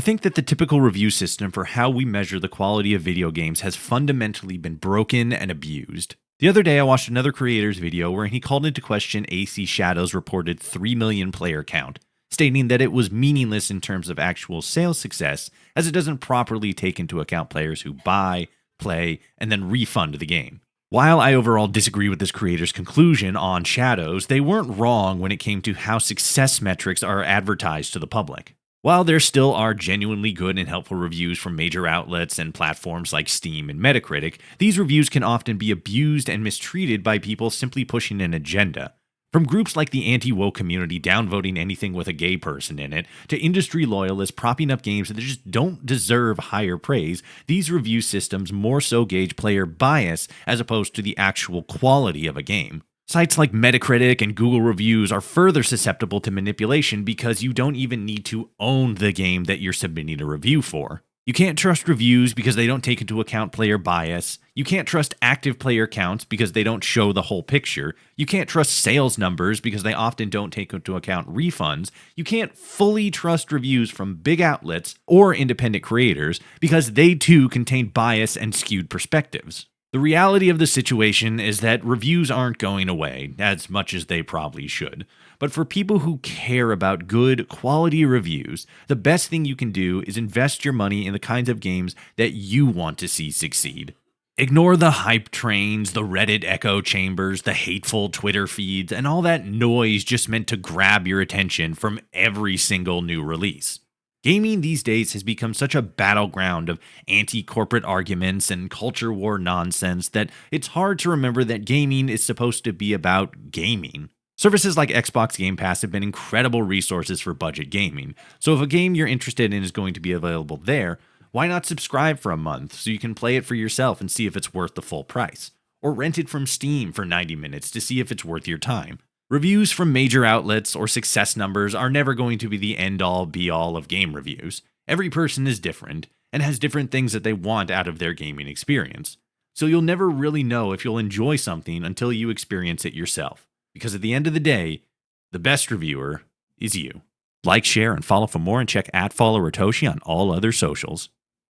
think that the typical review system for how we measure the quality of video games has fundamentally been broken and abused. The other day, I watched another creator's video where he called into question AC Shadow's reported 3 million player count, stating that it was meaningless in terms of actual sales success, as it doesn't properly take into account players who buy, play, and then refund the game. While I overall disagree with this creator's conclusion on Shadows, they weren't wrong when it came to how success metrics are advertised to the public. While there still are genuinely good and helpful reviews from major outlets and platforms like Steam and Metacritic, these reviews can often be abused and mistreated by people simply pushing an agenda. From groups like the anti-woke community downvoting anything with a gay person in it, to industry loyalists propping up games that just don't deserve higher praise, these review systems more so gauge player bias as opposed to the actual quality of a game. Sites like Metacritic and Google Reviews are further susceptible to manipulation because you don't even need to own the game that you're submitting a review for. You can't trust reviews because they don't take into account player bias. You can't trust active player counts because they don't show the whole picture. You can't trust sales numbers because they often don't take into account refunds. You can't fully trust reviews from big outlets or independent creators because they too contain bias and skewed perspectives. The reality of the situation is that reviews aren't going away, as much as they probably should. But for people who care about good, quality reviews, the best thing you can do is invest your money in the kinds of games that you want to see succeed. Ignore the hype trains, the Reddit echo chambers, the hateful Twitter feeds, and all that noise just meant to grab your attention from every single new release. Gaming these days has become such a battleground of anti-corporate arguments and culture war nonsense that it's hard to remember that gaming is supposed to be about gaming. Services like Xbox Game Pass have been incredible resources for budget gaming, so if a game you're interested in is going to be available there, why not subscribe for a month so you can play it for yourself and see if it's worth the full price? Or rent it from Steam for 90 minutes to see if it's worth your time. Reviews from major outlets or success numbers are never going to be the end-all be-all of game reviews. Every person is different and has different things that they want out of their gaming experience. So you'll never really know if you'll enjoy something until you experience it yourself. Because at the end of the day, the best reviewer is you. Like, share, and follow for more, and check @followertoshi on all other socials.